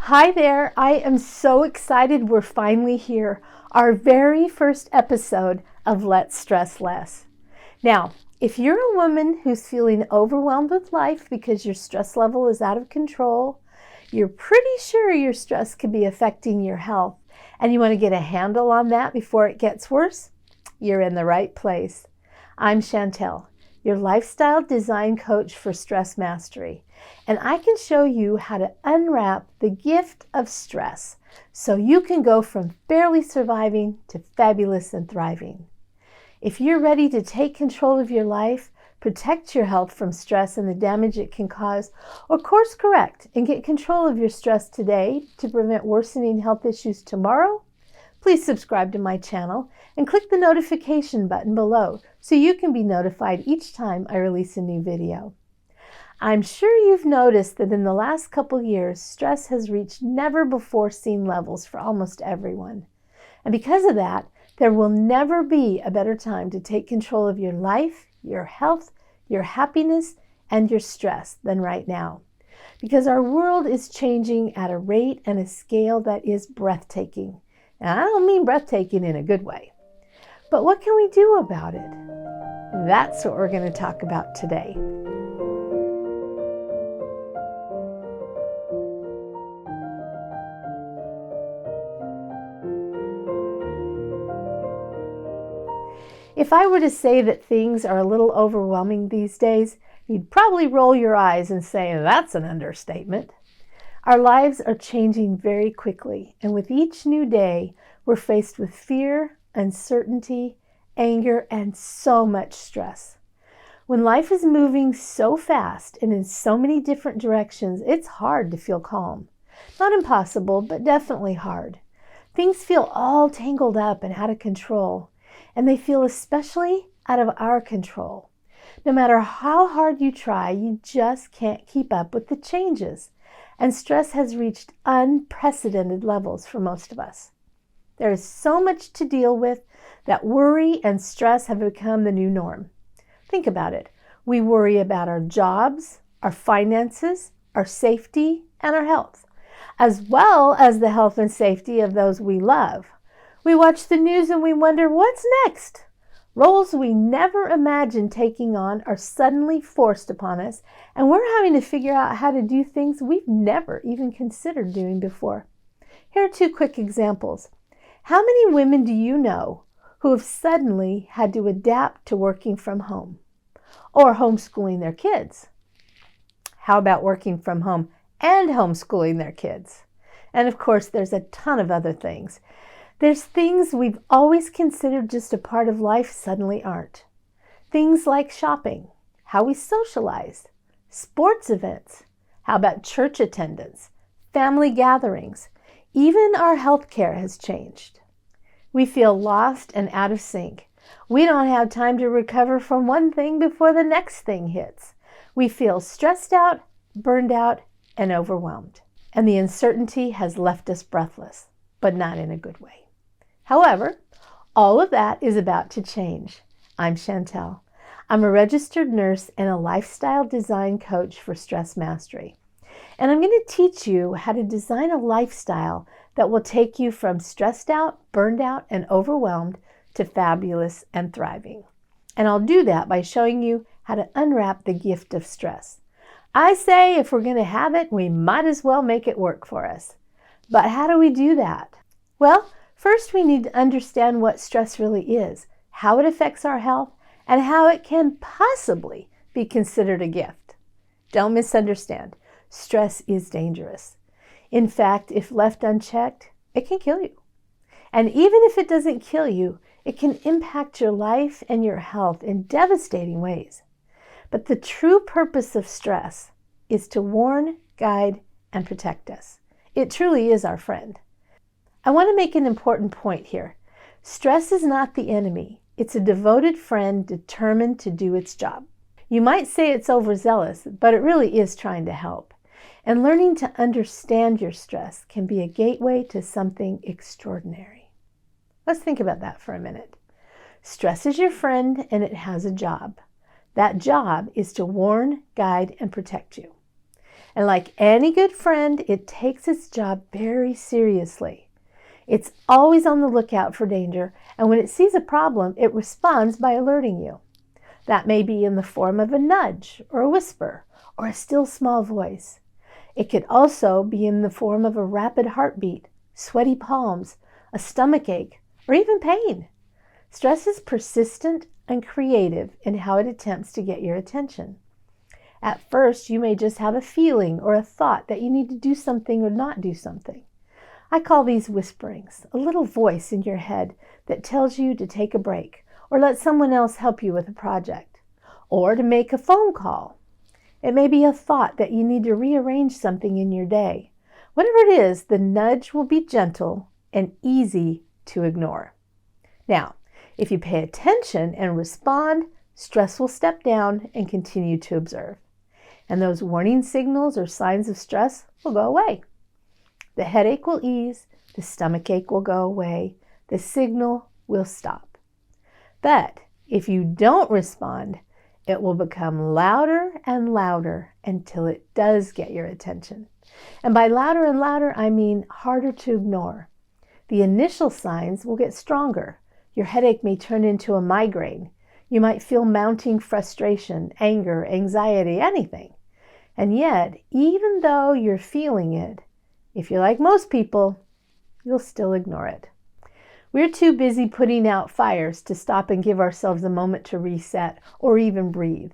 Hi there, I am so excited we're finally here. Our very first episode of Let's Stress Less. Now, if you're a woman who's feeling overwhelmed with life because your stress level is out of control, you're pretty sure your stress could be affecting your health, and you want to get a handle on that before it gets worse, you're in the right place. I'm Chantal, your lifestyle design coach for stress mastery. And I can show you how to unwrap the gift of stress so you can go from barely surviving to fabulous and thriving. If you're ready to take control of your life, protect your health from stress and the damage it can cause, or course correct and get control of your stress today to prevent worsening health issues tomorrow, please subscribe to my channel and click the notification button below so you can be notified each time I release a new video. I'm sure you've noticed that in the last couple years, stress has reached never-before-seen levels for almost everyone. And because of that, there will never be a better time to take control of your life, your health, your happiness, and your stress than right now. Because our world is changing at a rate and a scale that is breathtaking. And I don't mean breathtaking in a good way. But what can we do about it? That's what we're going to talk about today. If I were to say that things are a little overwhelming these days, you'd probably roll your eyes and say, that's an understatement. Our lives are changing very quickly, and with each new day, we're faced with fear, uncertainty, anger, and so much stress. When life is moving so fast and in so many different directions, it's hard to feel calm. Not impossible, but definitely hard. Things feel all tangled up and out of control. And they feel especially out of our control. No matter how hard you try, you just can't keep up with the changes. And stress has reached unprecedented levels for most of us. There is so much to deal with that worry and stress have become the new norm. Think about it. We worry about our jobs, our finances, our safety, and our health, as well as the health and safety of those we love. We watch the news and we wonder, what's next? Roles we never imagined taking on are suddenly forced upon us, and we're having to figure out how to do things we've never even considered doing before. Here are two quick examples. How many women do you know who have suddenly had to adapt to working from home or homeschooling their kids? How about working from home and homeschooling their kids? And of course, there's a ton of other things. There's things we've always considered just a part of life suddenly aren't. Things like shopping, how we socialize, sports events, how about church attendance, family gatherings, even our health care has changed. We feel lost and out of sync. We don't have time to recover from one thing before the next thing hits. We feel stressed out, burned out, and overwhelmed. And the uncertainty has left us breathless, but not in a good way. However, all of that is about to change. I'm Chantal. I'm a registered nurse and a lifestyle design coach for stress mastery. And I'm going to teach you how to design a lifestyle that will take you from stressed out, burned out, and overwhelmed to fabulous and thriving. And I'll do that by showing you how to unwrap the gift of stress. I say if we're going to have it, we might as well make it work for us. But how do we do that? Well, first, we need to understand what stress really is, how it affects our health, and how it can possibly be considered a gift. Don't misunderstand. Stress is dangerous. In fact, if left unchecked, it can kill you. And even if it doesn't kill you, it can impact your life and your health in devastating ways. But the true purpose of stress is to warn, guide, and protect us. It truly is our friend. I want to make an important point here. Stress is not the enemy. It's a devoted friend determined to do its job. You might say it's overzealous, but it really is trying to help. And learning to understand your stress can be a gateway to something extraordinary. Let's think about that for a minute. Stress is your friend and it has a job. That job is to warn, guide, and protect you. And like any good friend, it takes its job very seriously. It's always on the lookout for danger, and when it sees a problem, it responds by alerting you. That may be in the form of a nudge or a whisper or a still small voice. It could also be in the form of a rapid heartbeat, sweaty palms, a stomach ache, or even pain. Stress is persistent and creative in how it attempts to get your attention. At first, you may just have a feeling or a thought that you need to do something or not do something. I call these whisperings, a little voice in your head that tells you to take a break or let someone else help you with a project or to make a phone call. It may be a thought that you need to rearrange something in your day. Whatever it is, the nudge will be gentle and easy to ignore. Now, if you pay attention and respond, stress will step down and continue to observe. And those warning signals or signs of stress will go away. The headache will ease, the stomach ache will go away, the signal will stop. But if you don't respond, it will become louder and louder until it does get your attention. And by louder and louder, I mean harder to ignore. The initial signs will get stronger. Your headache may turn into a migraine. You might feel mounting frustration, anger, anxiety, anything. And yet, even though you're feeling it, if you're like most people, you'll still ignore it. We're too busy putting out fires to stop and give ourselves a moment to reset or even breathe.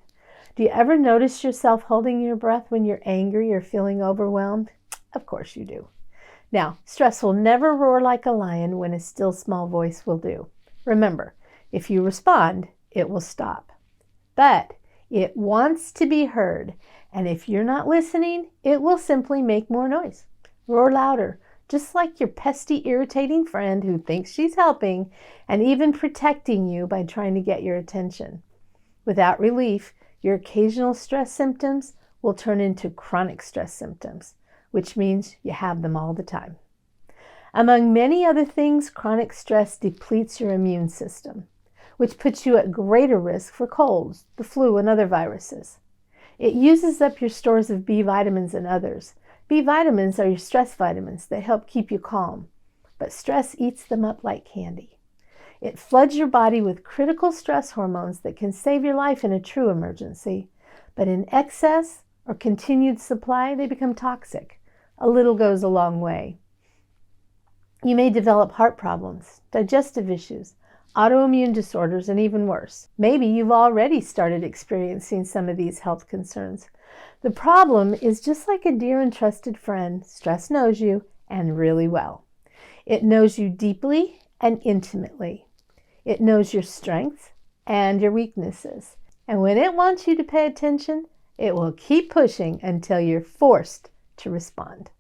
Do you ever notice yourself holding your breath when you're angry or feeling overwhelmed? Of course you do. Now, stress will never roar like a lion when a still small voice will do. Remember, if you respond, it will stop. But it wants to be heard, and if you're not listening, it will simply make more noise. Roar louder, just like your pesky, irritating friend who thinks she's helping and even protecting you by trying to get your attention. Without relief, your occasional stress symptoms will turn into chronic stress symptoms, which means you have them all the time. Among many other things, chronic stress depletes your immune system, which puts you at greater risk for colds, the flu, and other viruses. It uses up your stores of B vitamins and others. B vitamins are your stress vitamins that help keep you calm, but stress eats them up like candy. It floods your body with critical stress hormones that can save your life in a true emergency, but in excess or continued supply, they become toxic. A little goes a long way. You may develop heart problems, digestive issues, autoimmune disorders, and even worse. Maybe you've already started experiencing some of these health concerns. The problem is just like a dear and trusted friend, stress knows you and really well. It knows you deeply and intimately. It knows your strengths and your weaknesses. And when it wants you to pay attention, it will keep pushing until you're forced to respond.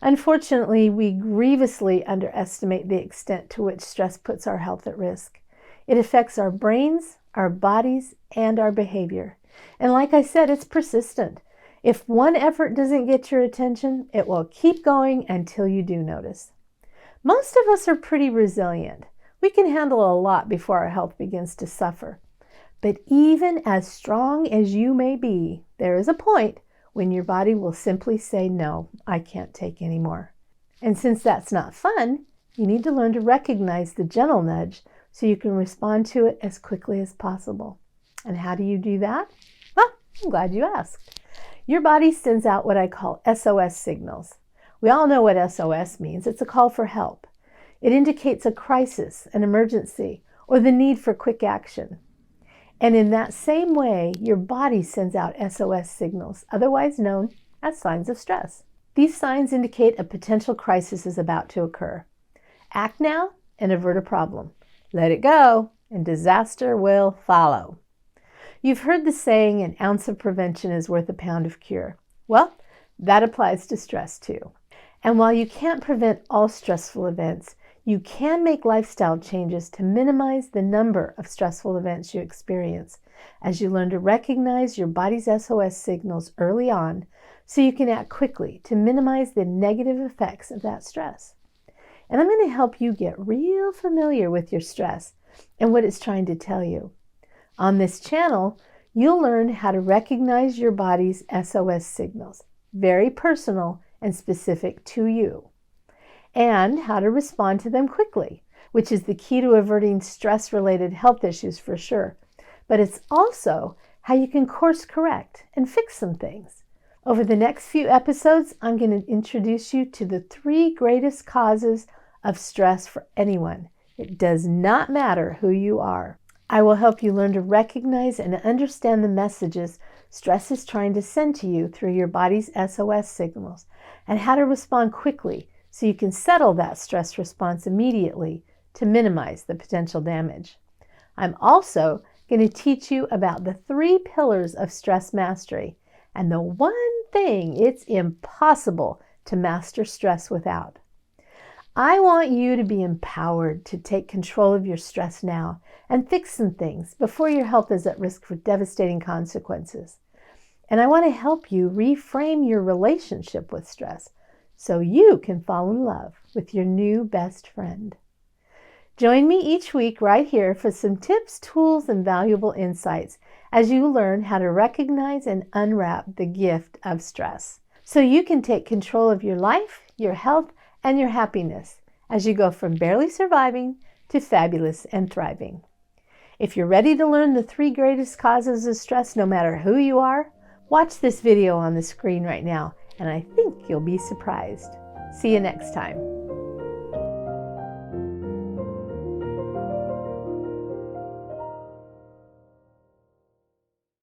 Unfortunately, we grievously underestimate the extent to which stress puts our health at risk. It affects our brains, our bodies, and our behavior. And like I said, it's persistent. If one effort doesn't get your attention, it will keep going until you do notice. Most of us are pretty resilient. We can handle a lot before our health begins to suffer. But even as strong as you may be, there is a point when your body will simply say, no, I can't take any more. And since that's not fun, you need to learn to recognize the gentle nudge so you can respond to it as quickly as possible. And how do you do that? Well, I'm glad you asked. Your body sends out what I call SOS signals. We all know what SOS means. It's a call for help. It indicates a crisis, an emergency, or the need for quick action. And in that same way, your body sends out SOS signals, otherwise known as signs of stress. These signs indicate a potential crisis is about to occur. Act now and avert a problem. Let it go, and disaster will follow. You've heard the saying, an ounce of prevention is worth a pound of cure. Well, that applies to stress too. And while you can't prevent all stressful events, you can make lifestyle changes to minimize the number of stressful events you experience as you learn to recognize your body's SOS signals early on so you can act quickly to minimize the negative effects of that stress. And I'm going to help you get real familiar with your stress and what it's trying to tell you. On this channel, you'll learn how to recognize your body's SOS signals very personal and specific to you, and how to respond to them quickly, which is the key to averting stress-related health issues for sure. But it's also how you can course correct and fix some things. Over the next few episodes, I'm going to introduce you to the 3 greatest causes of stress for anyone. It does not matter who you are. I will help you learn to recognize and understand the messages stress is trying to send to you through your body's SOS signals, and how to respond quickly so you can settle that stress response immediately to minimize the potential damage. I'm also going to teach you about the 3 pillars of stress mastery and the one thing it's impossible to master stress without. I want you to be empowered to take control of your stress now and fix some things before your health is at risk for devastating consequences. And I want to help you reframe your relationship with stress so you can fall in love with your new best friend. Join me each week right here for some tips, tools, and valuable insights as you learn how to recognize and unwrap the gift of stress so you can take control of your life, your health, and your happiness as you go from barely surviving to fabulous and thriving. If you're ready to learn the 3 greatest causes of stress, no matter who you are, watch this video on the screen right now, and I think you'll be surprised. See you next time.